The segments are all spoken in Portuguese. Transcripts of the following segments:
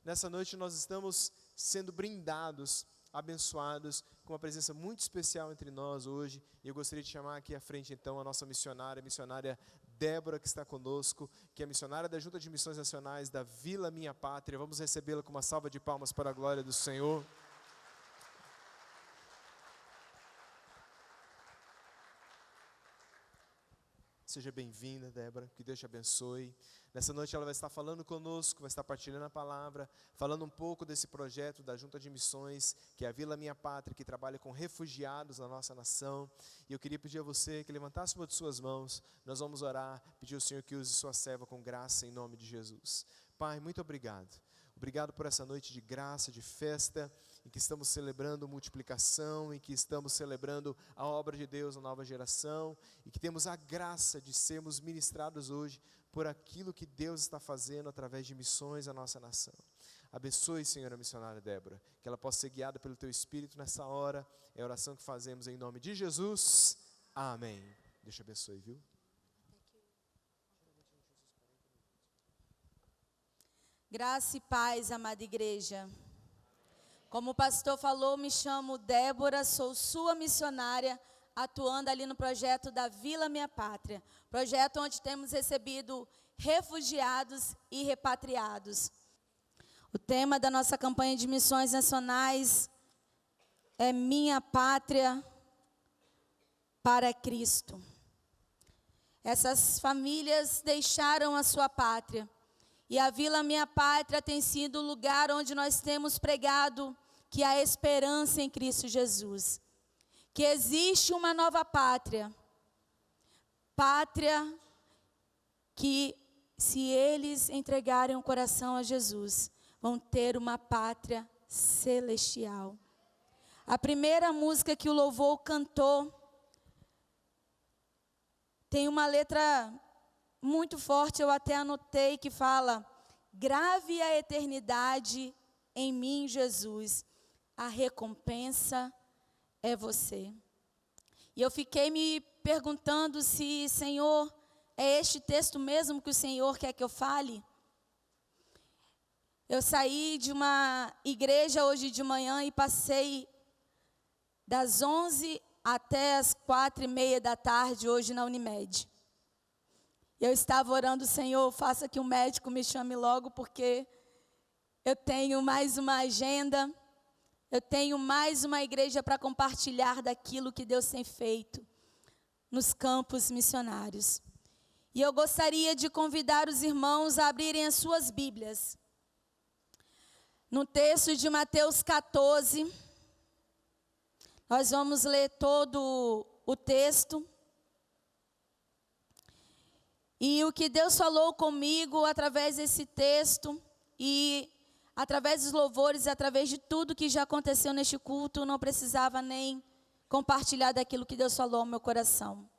nessa noite nós estamos sendo brindados, abençoados, com uma presença muito especial entre nós hoje. E eu gostaria de chamar aqui à frente então a nossa missionária, a missionária Débora, que está conosco, que é missionária da Junta de Missões Nacionais da Vila Minha Pátria. Vamos recebê-la com uma salva de palmas para a glória do Senhor. Seja bem-vinda, Débora, que Deus te abençoe. Nessa noite ela vai estar falando conosco, vai estar partilhando a palavra, falando um pouco desse projeto da Junta de Missões, que é a Vila Minha Pátria, que trabalha com refugiados na nossa nação. E eu queria pedir a você que levantasse uma de suas mãos, nós vamos orar, pedir ao Senhor que use sua serva com graça em nome de Jesus. Pai, muito obrigado. Obrigado por essa noite de graça, de festa, em que estamos celebrando multiplicação, em que estamos celebrando a obra de Deus na nova geração, e que temos a graça de sermos ministrados hoje por aquilo que Deus está fazendo através de missões na nossa nação. Abençoe, Senhor, a missionária Débora, que ela possa ser guiada pelo Teu Espírito nessa hora. É a oração que fazemos em nome de Jesus. Amém. Deus te abençoe, viu? Graça e paz, amada igreja. Como o pastor falou, me chamo Débora, sou sua missionária, atuando ali no projeto da Vila Minha Pátria. Projeto onde temos recebido refugiados e repatriados. O tema da nossa campanha de missões nacionais é Minha Pátria para Cristo. Essas famílias deixaram a sua pátria. E a Vila Minha Pátria tem sido o lugar onde nós temos pregado que há esperança em Cristo Jesus. Que existe uma nova pátria. Pátria que, se eles entregarem o coração a Jesus, vão ter uma pátria celestial. A primeira música que o louvor cantou tem uma letra muito forte, eu até anotei, que fala: grave a eternidade em mim, Jesus, a recompensa é você. E eu fiquei me perguntando se, Senhor, é este texto mesmo que o Senhor quer que eu fale? Eu saí de uma igreja hoje de manhã e passei das 11 até as 4:30 da tarde hoje na Unimed. Eu estava orando, Senhor, faça que o médico me chame logo, porque eu tenho mais uma agenda, eu tenho mais uma igreja para compartilhar daquilo que Deus tem feito nos campos missionários. E eu gostaria de convidar os irmãos a abrirem as suas Bíblias. No texto de Mateus 14, nós vamos ler todo o texto. E o que Deus falou comigo através desse texto e através dos louvores, através de tudo que já aconteceu neste culto, não precisava nem compartilhar daquilo que Deus falou ao meu coração.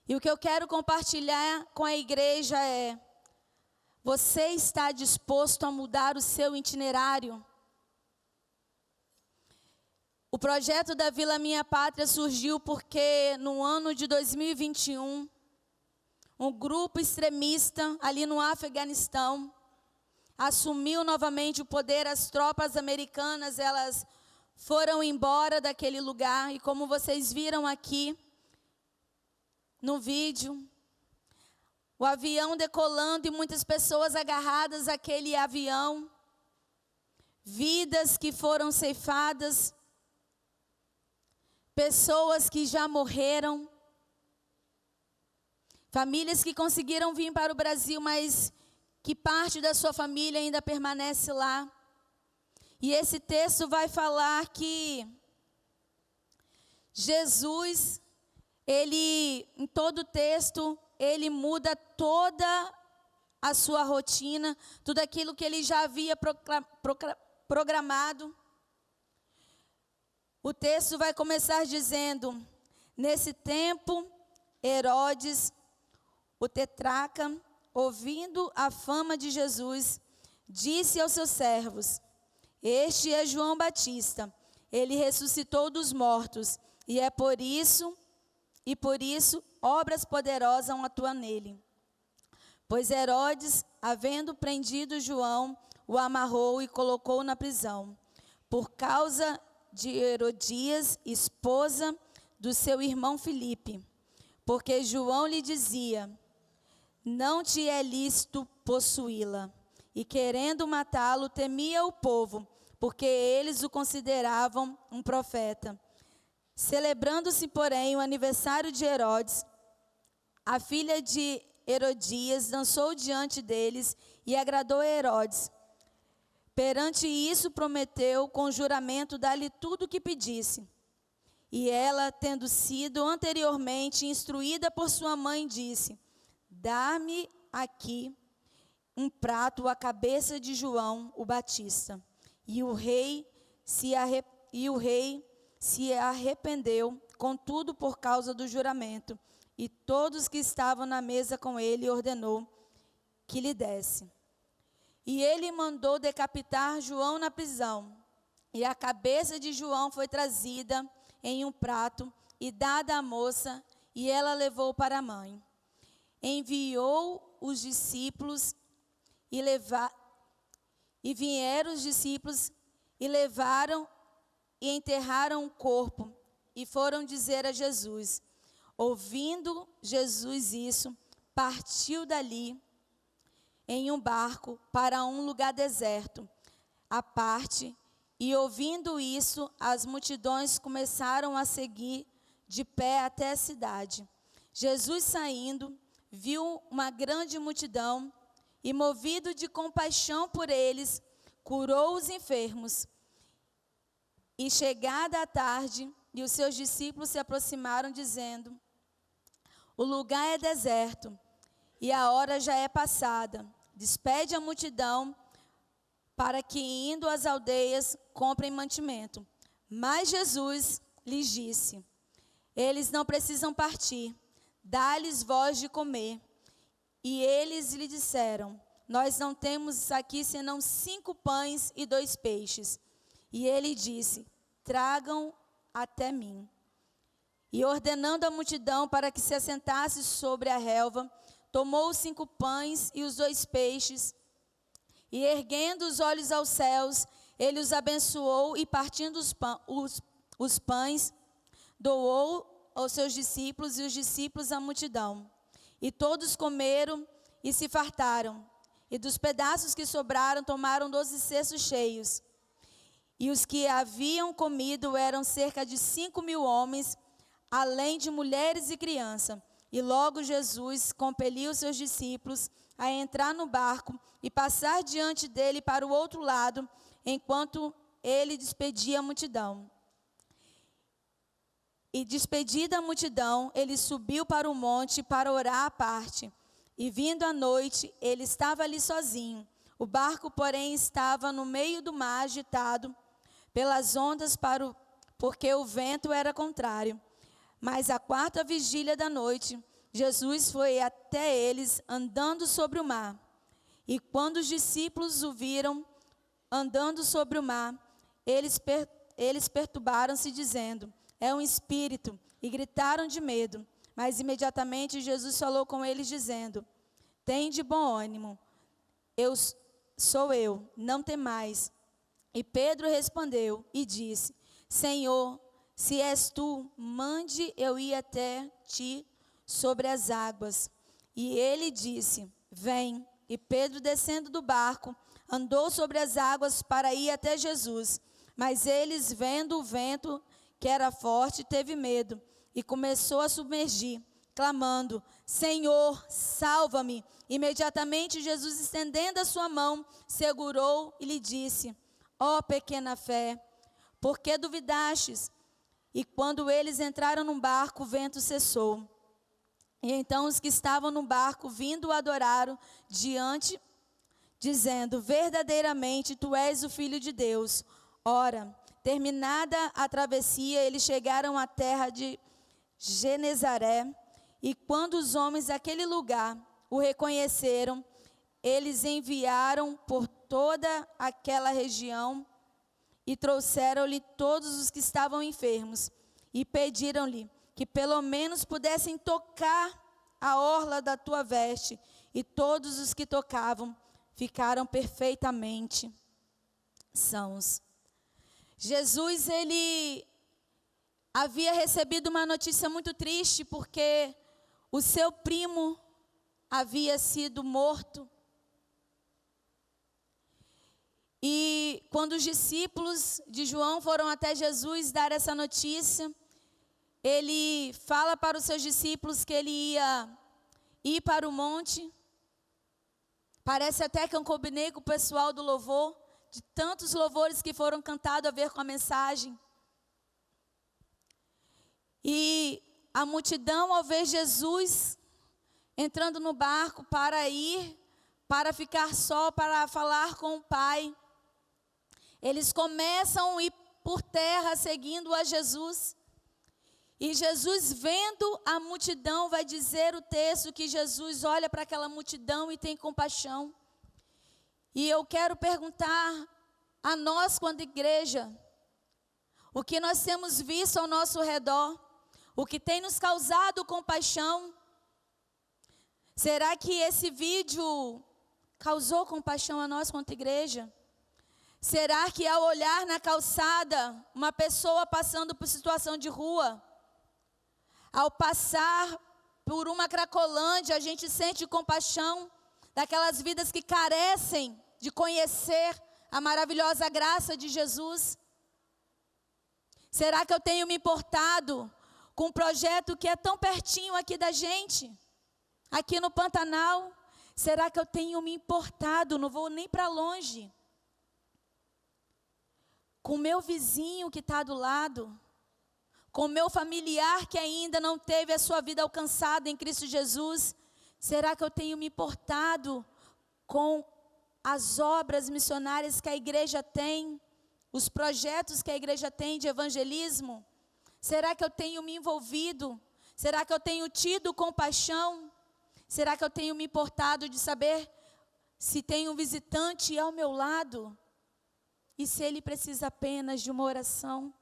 E o que eu quero compartilhar com a igreja é: você está disposto a mudar o seu itinerário? O projeto da Vila Minha Pátria surgiu porque no ano de 2021, um grupo extremista ali no Afeganistão assumiu novamente o poder. As tropas americanas, elas foram embora daquele lugar. E como vocês viram aqui no vídeo, o avião decolando e muitas pessoas agarradas àquele avião, vidas que foram ceifadas, pessoas que já morreram, famílias que conseguiram vir para o Brasil, mas que parte da sua família ainda permanece lá. E esse texto vai falar que Jesus, ele, em todo o texto, ele muda toda a sua rotina, tudo aquilo que ele já havia programado. O texto vai começar dizendo: nesse tempo, Herodes, o tetrarca, ouvindo a fama de Jesus, disse aos seus servos: este é João Batista, ele ressuscitou dos mortos, e por isso, obras poderosas atuam nele. Pois Herodes, havendo prendido João, o amarrou e colocou na prisão, por causa de Herodias, esposa do seu irmão Filipe, porque João lhe dizia: não te é lícito possuí-la. E querendo matá-lo, temia o povo, porque eles o consideravam um profeta. Celebrando-se, porém, o aniversário de Herodes, a filha de Herodias dançou diante deles e agradou a Herodes. Perante isso, prometeu com juramento dar-lhe tudo o que pedisse. E ela, tendo sido anteriormente instruída por sua mãe, disse: dá-me aqui um prato à cabeça de João o Batista. E o rei se arrependeu, contudo, por causa do juramento. E todos que estavam na mesa com ele ordenou que lhe desse. E ele mandou decapitar João na prisão. E a cabeça de João foi trazida em um prato e dada à moça, e ela levou para a mãe. Enviou os discípulos e vieram os discípulos e levaram e enterraram o corpo e foram dizer a Jesus. Ouvindo Jesus isso, partiu dali em um barco para um lugar deserto, à parte, e ouvindo isso, as multidões começaram a seguir de pé até a cidade. Jesus, saindo, viu uma grande multidão e, movido de compaixão por eles, curou os enfermos. E chegada a tarde, e os seus discípulos se aproximaram, dizendo: o lugar é deserto, e a hora já é passada. Despede a multidão, para que, indo às aldeias, comprem mantimento. Mas Jesus lhes disse: eles não precisam partir, dá-lhes vós de comer. E eles lhe disseram: nós não temos aqui senão 5 pães e 2 peixes. E ele disse: tragam até mim. E ordenando a multidão para que se assentasse sobre a relva, tomou os 5 pães e os 2 peixes, e erguendo os olhos aos céus, ele os abençoou, e partindo os pães, doou aos seus discípulos, e os discípulos à multidão. E todos comeram e se fartaram, e dos pedaços que sobraram tomaram 12 cestos cheios. E os que haviam comido eram cerca de 5.000 homens, além de mulheres e crianças. E logo Jesus compeliu os seus discípulos a entrar no barco e passar diante dele para o outro lado, enquanto ele despedia a multidão. E despedida a multidão, ele subiu para o monte para orar à parte. E vindo a noite, ele estava ali sozinho. O barco, porém, estava no meio do mar, agitado pelas ondas, porque o vento era contrário. Mas à 4ª vigília da noite, Jesus foi até eles andando sobre o mar. E quando os discípulos o viram andando sobre o mar, eles perturbaram-se, dizendo: é um espírito, e gritaram de medo. Mas imediatamente Jesus falou com eles, dizendo: tende bom ânimo, sou eu, não temais. E Pedro respondeu e disse: Senhor, se és tu, mande eu ir até ti sobre as águas. E ele disse: vem. E Pedro, descendo do barco, andou sobre as águas para ir até Jesus. Mas eles, vendo o vento que era forte, teve medo e começou a submergir, clamando: Senhor, salva-me. Imediatamente Jesus, estendendo a sua mão, segurou e lhe disse: ó pequena fé, por que duvidastes? E quando eles entraram no barco, o vento cessou. E então os que estavam no barco, vindo, o adoraram diante, dizendo: verdadeiramente tu és o Filho de Deus. Ora, terminada a travessia, eles chegaram à terra de Genezaré. E quando os homens daquele lugar o reconheceram, eles enviaram por toda aquela região e trouxeram-lhe todos os que estavam enfermos e pediram-lhe que pelo menos pudessem tocar a orla da tua veste, e todos os que tocavam ficaram perfeitamente sãos. Jesus, ele havia recebido uma notícia muito triste, porque o seu primo havia sido morto. E quando os discípulos de João foram até Jesus dar essa notícia, ele fala para os seus discípulos que ele ia ir para o monte. Parece até que eu combinei com o pessoal do louvor, de tantos louvores que foram cantados a ver com a mensagem. E a multidão, ao ver Jesus entrando no barco para ficar só, para falar com o Pai, eles começam a ir por terra seguindo a Jesus. E Jesus, vendo a multidão, vai dizer o texto que Jesus olha para aquela multidão e tem compaixão. E eu quero perguntar a nós, quando igreja, o que nós temos visto ao nosso redor, o que tem nos causado compaixão. Será que esse vídeo causou compaixão a nós, quanto igreja? Será que ao olhar na calçada, uma pessoa passando por situação de rua, ao passar por uma Cracolândia, a gente sente compaixão daquelas vidas que carecem de conhecer a maravilhosa graça de Jesus? Será que eu tenho me importado com um projeto que é tão pertinho aqui da gente, aqui no Pantanal? Será que eu tenho me importado, não vou nem para longe, com o meu vizinho que está do lado, com o meu familiar que ainda não teve a sua vida alcançada em Cristo Jesus? Será que eu tenho me importado com as obras missionárias que a igreja tem, os projetos que a igreja tem de evangelismo? Será que eu tenho me envolvido? Será que eu tenho tido compaixão? Será que eu tenho me importado de saber se tem um visitante ao meu lado? E se ele precisa apenas de uma oração?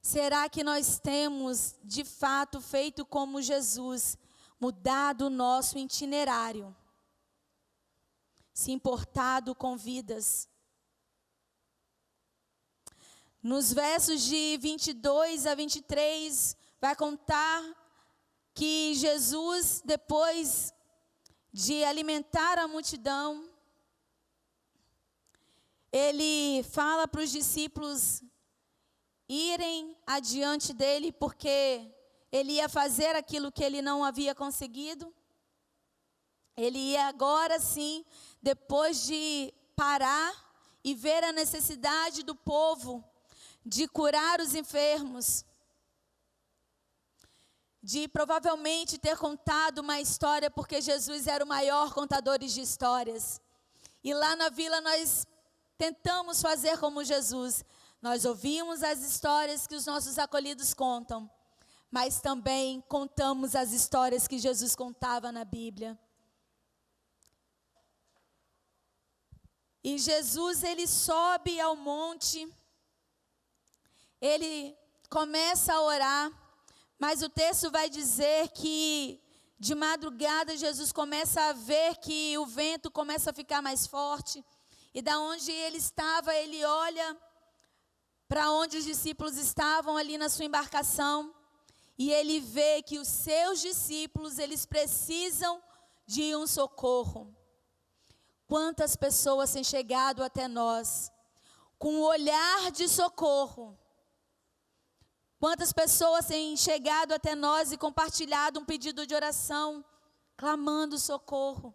Será que nós temos, de fato, feito como Jesus, mudado o nosso itinerário, se importado com vidas? Nos versos de 22 a 23, vai contar que Jesus, depois de alimentar a multidão, ele fala para os discípulos irem adiante dele, porque ele ia fazer aquilo que ele não havia conseguido. Ele ia agora sim, depois de parar e ver a necessidade do povo, de curar os enfermos, de provavelmente ter contado uma história, porque Jesus era o maior contador de histórias. E lá na vila nós tentamos fazer como Jesus. Nós ouvimos as histórias que os nossos acolhidos contam, mas também contamos as histórias que Jesus contava na Bíblia. E Jesus, ele sobe ao monte, ele começa a orar, mas o texto vai dizer que de madrugada Jesus começa a ver que o vento começa a ficar mais forte, e da onde ele estava, ele olha para onde os discípulos estavam ali na sua embarcação, e ele vê que os seus discípulos, eles precisam de um socorro. Quantas pessoas têm chegado até nós com um olhar de socorro? Quantas pessoas têm chegado até nós e compartilhado um pedido de oração, clamando socorro?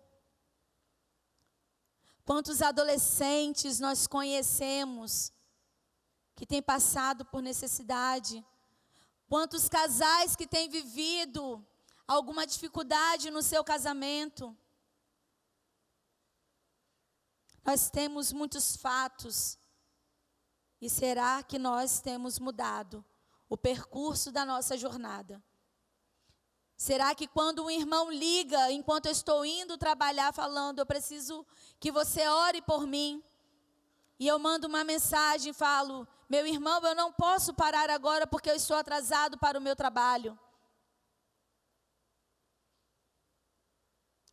Quantos adolescentes nós conhecemos que têm passado por necessidade? Quantos casais que têm vivido alguma dificuldade no seu casamento? Nós temos muitos fatos. E será que nós temos mudado o percurso da nossa jornada? Será que quando um irmão liga, enquanto eu estou indo trabalhar, falando, eu preciso que você ore por mim, e eu mando uma mensagem e falo, meu irmão, eu não posso parar agora porque eu estou atrasado para o meu trabalho.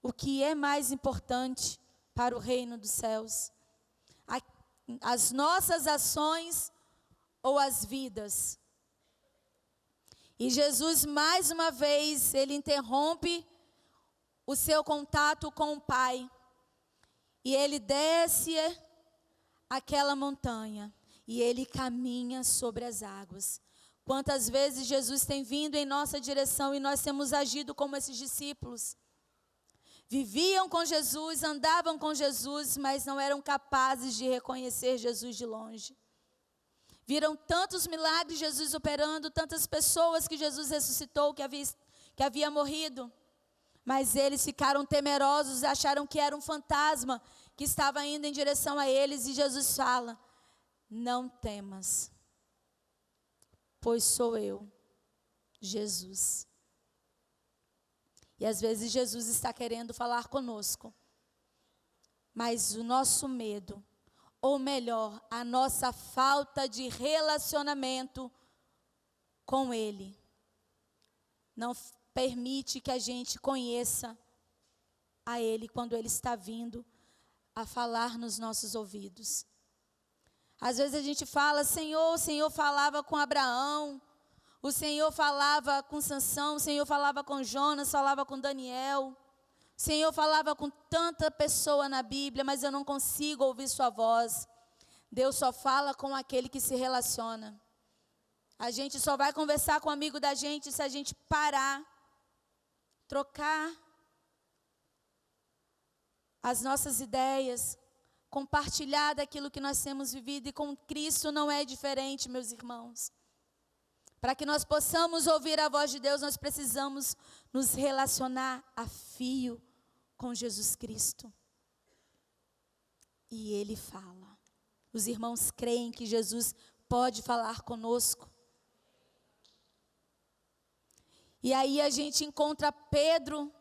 o que é mais importante para o reino dos céus? As nossas ações ou as vidas? E Jesus, mais uma vez, ele interrompe o seu contato com o Pai. E ele desce aquela montanha. E ele caminha sobre as águas. Quantas vezes Jesus tem vindo em nossa direção e nós temos agido como esses discípulos? Viviam com Jesus, andavam com Jesus, mas não eram capazes de reconhecer Jesus de longe. Viram tantos milagres Jesus operando, tantas pessoas que Jesus ressuscitou, que havia morrido. Mas eles ficaram temerosos, acharam que era um fantasma que estava indo em direção a eles. E Jesus fala: não temas, pois sou eu, Jesus. E às vezes Jesus está querendo falar conosco, mas o nosso medo, ou melhor, a nossa falta de relacionamento com Ele, não permite que a gente conheça a Ele quando Ele está vindo a falar nos nossos ouvidos. Às vezes a gente fala: Senhor, o Senhor falava com Abraão, o Senhor falava com Sansão, o Senhor falava com Jonas, falava com Daniel, o Senhor falava com tanta pessoa na Bíblia, mas eu não consigo ouvir sua voz. Deus só fala com aquele que se relaciona. A gente só vai conversar com o amigo da gente se a gente parar, trocar as nossas ideias, compartilhar daquilo que nós temos vivido. E com Cristo não é diferente, meus irmãos. Para que nós possamos ouvir a voz de Deus, nós precisamos nos relacionar a fio com Jesus Cristo. E Ele fala. Os irmãos creem que Jesus pode falar conosco. E aí a gente encontra Pedro,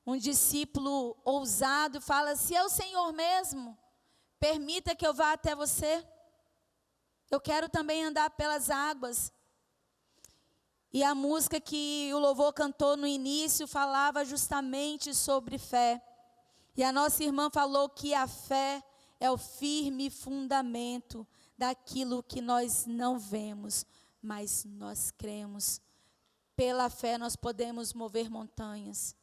um discípulo ousado, fala: se é o Senhor mesmo, permita que eu vá até você. Eu quero também andar pelas águas. E a música que o louvor cantou no início falava justamente sobre fé. E a nossa irmã falou que a fé é o firme fundamento daquilo que nós não vemos, mas nós cremos. Pela fé nós podemos mover montanhas.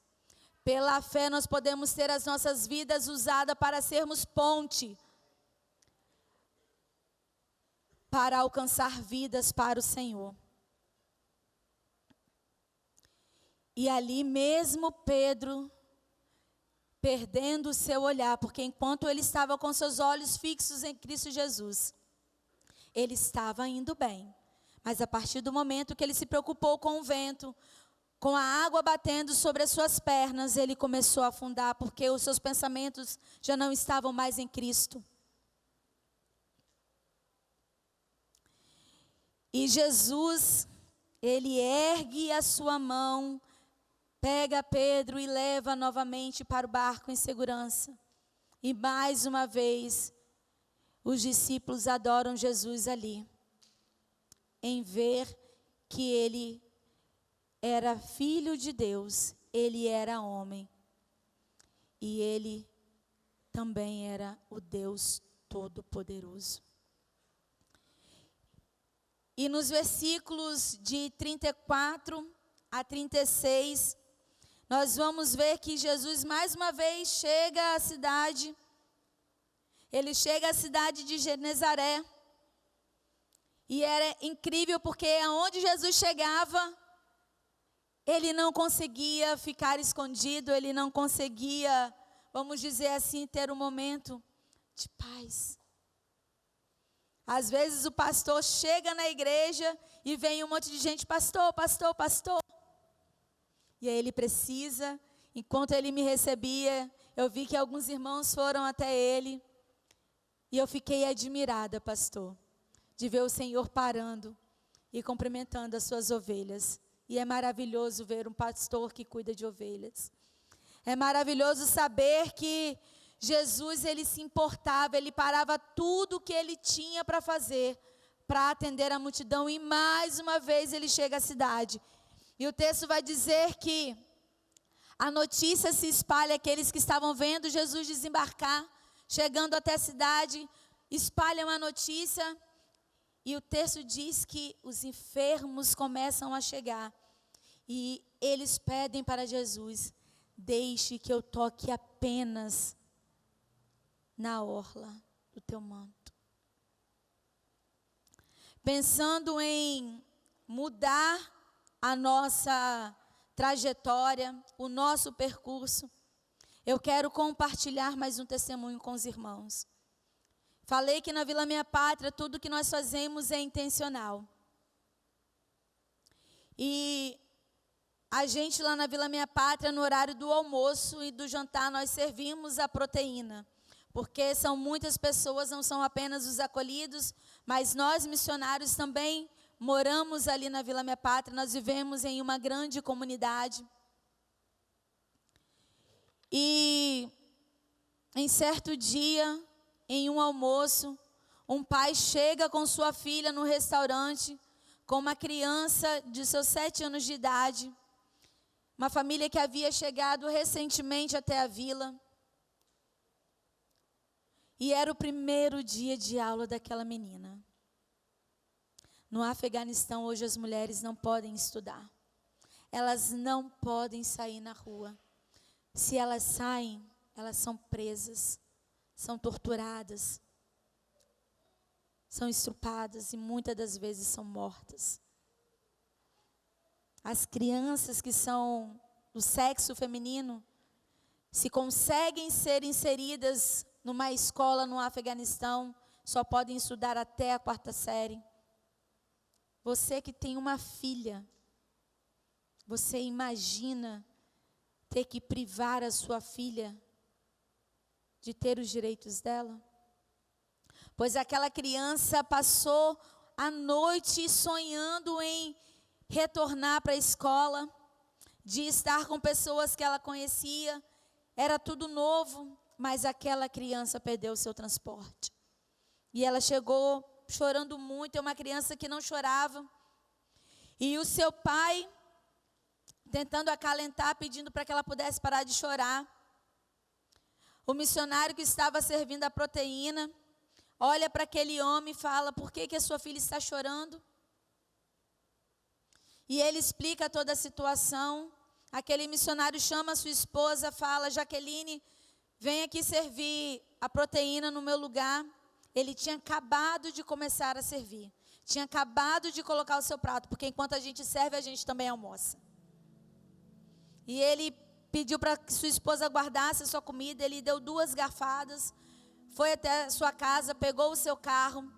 Pela fé nós podemos ter as nossas vidas usadas para sermos ponte, para alcançar vidas para o Senhor. E ali mesmo Pedro, perdendo o seu olhar, porque enquanto ele estava com seus olhos fixos em Cristo Jesus, ele estava indo bem. Mas a partir do momento que ele se preocupou com o vento, com a água batendo sobre as suas pernas, ele começou a afundar, porque os seus pensamentos já não estavam mais em Cristo. E Jesus, ele ergue a sua mão, pega Pedro e leva novamente para o barco em segurança. E mais uma vez, os discípulos adoram Jesus ali, em ver que ele era filho de Deus, ele era homem. E ele também era o Deus Todo-Poderoso. E nos versículos de 34 a 36, nós vamos ver que Jesus mais uma vez chega à cidade. Ele chega à cidade de Genezaré. E era incrível porque aonde Jesus chegava, ele não conseguia ficar escondido, ele não conseguia, vamos dizer assim, ter um momento de paz. Às vezes o pastor chega na igreja e vem um monte de gente: pastor, pastor, pastor. E aí ele precisa, enquanto ele me recebia, eu vi que alguns irmãos foram até ele. E eu fiquei admirada, pastor, de ver o Senhor parando e cumprimentando as suas ovelhas. E é maravilhoso ver um pastor que cuida de ovelhas. É maravilhoso saber que Jesus, ele se importava, ele parava tudo o que ele tinha para fazer, para atender a multidão. E mais uma vez ele chega à cidade. E o texto vai dizer que A notícia se espalha, aqueles que estavam vendo Jesus desembarcar, chegando até a cidade, espalham a notícia. E o texto diz que os enfermos começam a chegar. E eles pedem para Jesus: deixe que eu toque apenas na orla do teu manto. Pensando em mudar a nossa trajetória, o nosso percurso, eu quero compartilhar mais um testemunho com os irmãos. Falei que na Vila Minha Pátria tudo que nós fazemos é intencional. E a gente lá na Vila Minha Pátria, no horário do almoço e do jantar, nós servimos a proteína. Porque são muitas pessoas, não são apenas os acolhidos, mas nós missionários também moramos ali na Vila Minha Pátria, nós vivemos em uma grande comunidade. E em certo dia, em um almoço, um pai chega com sua filha no restaurante, com uma criança de seus 7 anos de idade, uma família que havia chegado recentemente até a vila. E era o primeiro dia de aula daquela menina. No Afeganistão, hoje as mulheres não podem estudar. Elas não podem sair na rua. Se elas saem, elas são presas, são torturadas, são estrupadas e muitas das vezes são mortas. As crianças que são do sexo feminino, se conseguem ser inseridas numa escola no Afeganistão, só podem estudar até a 4ª série. Você que tem uma filha, você imagina ter que privar a sua filha de ter os direitos dela? Pois aquela criança passou a noite sonhando em retornar para a escola, de estar com pessoas que ela conhecia, era tudo novo, mas aquela criança perdeu o seu transporte. E ela chegou chorando muito, é uma criança que não chorava. E o seu pai, tentando acalentar, pedindo para que ela pudesse parar de chorar. O missionário que estava servindo a proteína, olha para aquele homem e fala: por que a sua filha está chorando? E ele explica toda a situação. Aquele missionário chama a sua esposa, fala: Jaqueline, vem aqui servir a proteína no meu lugar. Ele tinha acabado de começar a servir. Tinha acabado de colocar o seu prato, porque enquanto a gente serve, a gente também almoça. E ele pediu para que sua esposa guardasse a sua comida, ele deu 2 garfadas, foi até a sua casa, pegou o seu carro,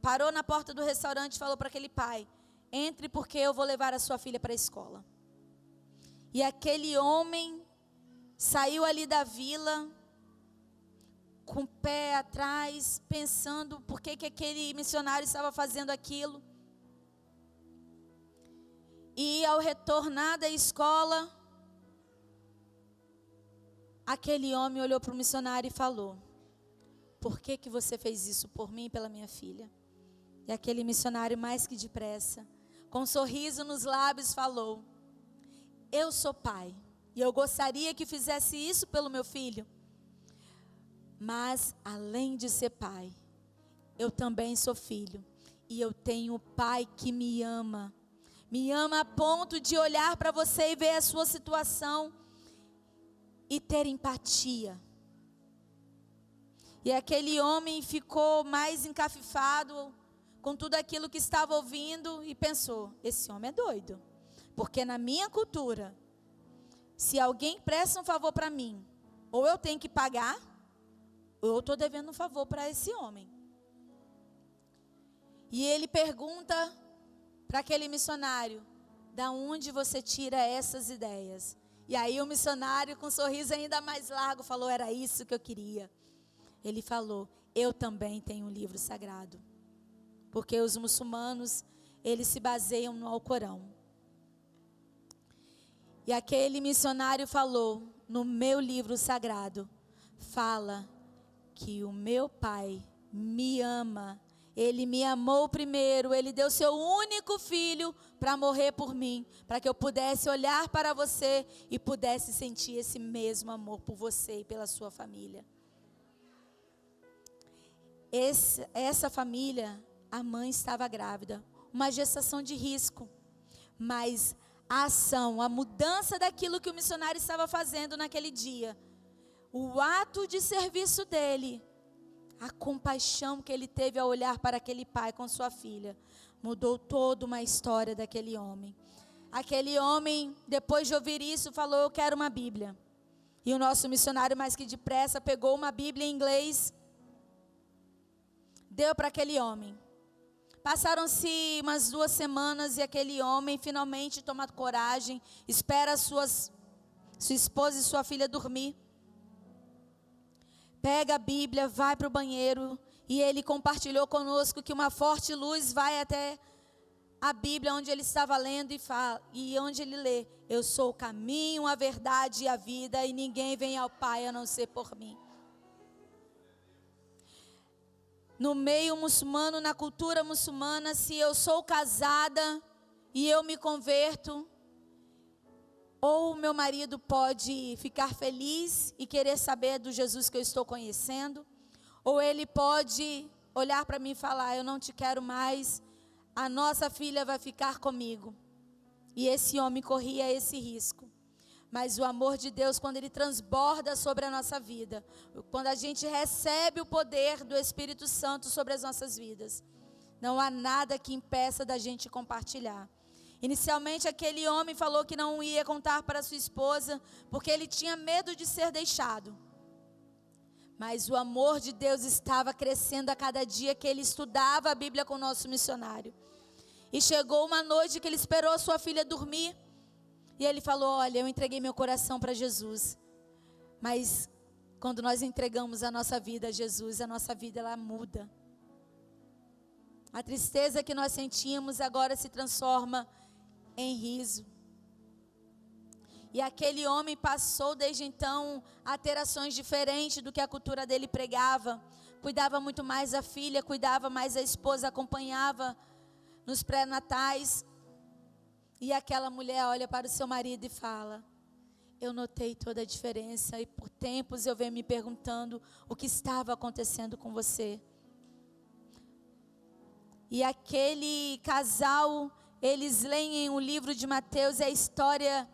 parou na porta do restaurante e falou para aquele pai: entre, porque eu vou levar a sua filha para a escola. E aquele homem saiu ali da vila, com o pé atrás, pensando por que aquele missionário estava fazendo aquilo. E ao retornar da escola, aquele homem olhou para o missionário e falou: por que você fez isso por mim e pela minha filha? E aquele missionário, mais que depressa, com um sorriso nos lábios, falou: eu sou pai, e eu gostaria que fizesse isso pelo meu filho. Mas, além de ser pai, eu também sou filho. E eu tenho um pai que me ama. Me ama a ponto de olhar para você e ver a sua situação e ter empatia. E aquele homem ficou mais encafifado com tudo aquilo que estava ouvindo e pensou: esse homem é doido. Porque na minha cultura, se alguém presta um favor para mim, ou eu tenho que pagar, ou eu estou devendo um favor para esse homem. E ele pergunta para aquele missionário: da onde você tira essas ideias? E aí o missionário, com um sorriso ainda mais largo, falou: era isso que eu queria. Ele falou: eu também tenho um livro sagrado. Porque os muçulmanos, eles se baseiam no Alcorão. E aquele missionário falou: no meu livro sagrado, fala que o meu pai me ama Ele me amou primeiro, Ele deu seu único filho para morrer por mim, para que eu pudesse olhar para você e pudesse sentir esse mesmo amor por você e pela sua família. Essa família, a mãe estava grávida, uma gestação de risco, mas a ação, a mudança daquilo que o missionário estava fazendo naquele dia, o ato de serviço dele, a compaixão que ele teve ao olhar para aquele pai com sua filha, mudou toda uma história daquele homem. Aquele homem, depois de ouvir isso, falou: eu quero uma Bíblia. E o nosso missionário, mais que depressa, pegou uma Bíblia em inglês, deu para aquele homem. Passaram-se umas 2 semanas e aquele homem finalmente toma coragem, espera sua esposa e sua filha dormir. Pega a Bíblia, vai para o banheiro e ele compartilhou conosco que uma forte luz vai até a Bíblia onde ele estava lendo e onde ele lê: eu sou o caminho, a verdade e a vida, e ninguém vem ao Pai a não ser por mim. No meio muçulmano, na cultura muçulmana, se eu sou casada e eu me converto, ou meu marido pode ficar feliz e querer saber do Jesus que eu estou conhecendo, ou ele pode olhar para mim e falar: eu não te quero mais, a nossa filha vai ficar comigo. E esse homem corria esse risco. Mas o amor de Deus, quando ele transborda sobre a nossa vida, quando a gente recebe o poder do Espírito Santo sobre as nossas vidas, não há nada que impeça da gente compartilhar. Inicialmente aquele homem falou que não ia contar para sua esposa, porque ele tinha medo de ser deixado. Mas o amor de Deus estava crescendo a cada dia que ele estudava a Bíblia com o nosso missionário. E chegou uma noite que ele esperou a sua filha dormir, e ele falou: olha, eu entreguei meu coração para Jesus. Mas quando nós entregamos a nossa vida a Jesus, a nossa vida ela muda. A tristeza que nós sentíamos agora se transforma em riso. E aquele homem passou desde então a ter ações diferentes do que a cultura dele pregava. Cuidava muito mais da filha, cuidava mais da esposa, acompanhava nos pré-natais. E aquela mulher olha para o seu marido e fala: eu notei toda a diferença e por tempos eu venho me perguntando o que estava acontecendo com você. E aquele casal, eles leem o livro de Mateus, a história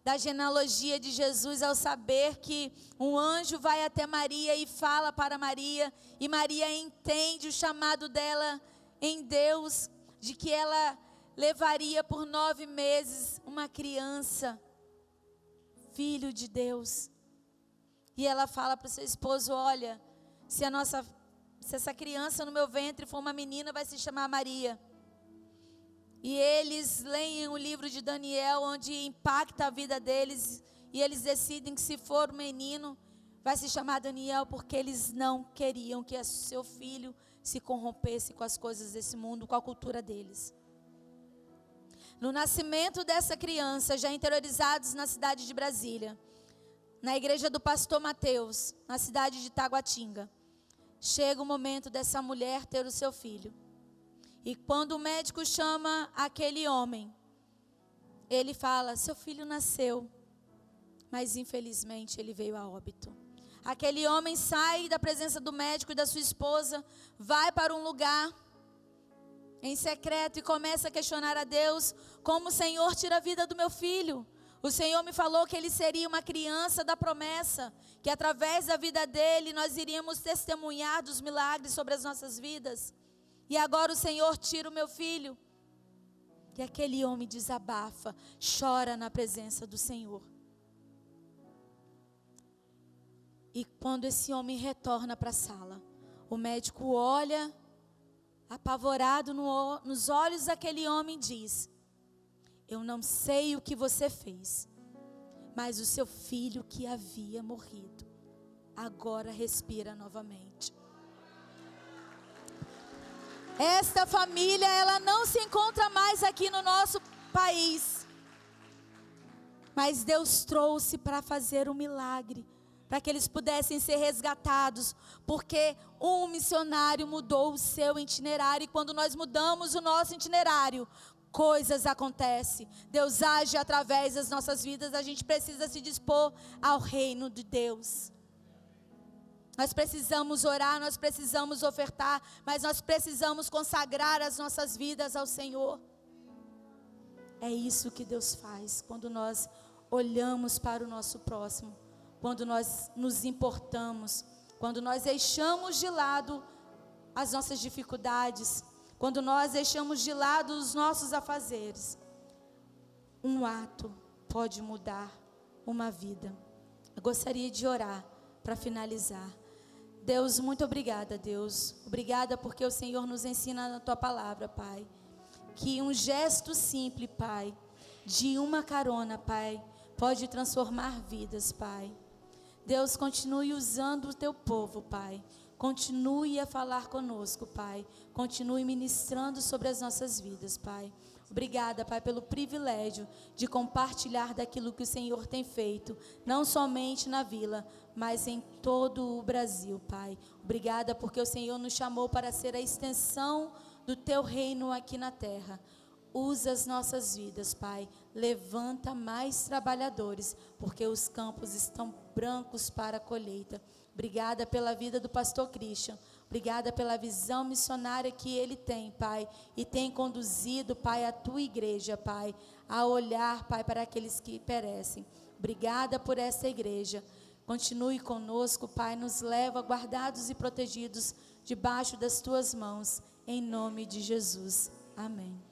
da genealogia de Jesus, ao saber que um anjo vai até Maria e fala para Maria, e Maria entende o chamado dela em Deus, de que ela levaria por 9 meses uma criança, filho de Deus. E ela fala para o seu esposo: olha, se essa criança no meu ventre for uma menina, vai se chamar Maria. E eles leem o livro de Daniel, onde impacta a vida deles, e eles decidem que se for um menino, vai se chamar Daniel, porque eles não queriam que seu filho se corrompesse com as coisas desse mundo, com a cultura deles. No nascimento dessa criança, já interiorizados na cidade de Brasília, na igreja do pastor Mateus, na cidade de Taguatinga, chega o momento dessa mulher ter o seu filho. E quando o médico chama aquele homem, ele fala: seu filho nasceu, mas infelizmente ele veio a óbito. Aquele homem sai da presença do médico e da sua esposa, vai para um lugar em secreto e começa a questionar a Deus: como o Senhor tira a vida do meu filho? O Senhor me falou que ele seria uma criança da promessa, que através da vida dele nós iríamos testemunhar dos milagres sobre as nossas vidas. E agora o Senhor tira o meu filho. E aquele homem desabafa, chora na presença do Senhor. E quando esse homem retorna para a sala, o médico olha apavorado nos olhos daquele homem e diz: eu não sei o que você fez, mas o seu filho que havia morrido, agora respira novamente. Esta família, ela não se encontra mais aqui no nosso país, mas Deus trouxe para fazer um milagre para que eles pudessem ser resgatados, porque um missionário mudou o seu itinerário, e quando nós mudamos o nosso itinerário, coisas acontecem. Deus age através das nossas vidas. A gente precisa se dispor ao reino de Deus. Nós precisamos orar, nós precisamos ofertar, mas nós precisamos consagrar as nossas vidas ao Senhor. É isso que Deus faz quando nós olhamos para o nosso próximo, quando nós nos importamos, quando nós deixamos de lado as nossas dificuldades, quando nós deixamos de lado os nossos afazeres. Um ato pode mudar uma vida. Eu gostaria de orar para finalizar. Deus, muito obrigada, Deus. Obrigada porque o Senhor nos ensina na Tua palavra, Pai. Que um gesto simples, Pai, de uma carona, Pai, pode transformar vidas, Pai. Deus, continue usando o Teu povo, Pai. Continue a falar conosco, Pai. Continue ministrando sobre as nossas vidas, Pai. Obrigada, Pai, pelo privilégio de compartilhar daquilo que o Senhor tem feito, não somente na vila, mas em todo o Brasil, Pai. Obrigada porque o Senhor nos chamou para ser a extensão do Teu reino aqui na terra. Usa as nossas vidas, Pai. Levanta mais trabalhadores, porque os campos estão brancos para a colheita. Obrigada pela vida do pastor Christian. Obrigada pela visão missionária que ele tem, Pai. E tem conduzido, Pai, a Tua igreja, Pai, a olhar, Pai, para aqueles que perecem. Obrigada por essa igreja. Continue conosco, Pai. Nos leva guardados e protegidos debaixo das Tuas mãos. Em nome de Jesus. Amém.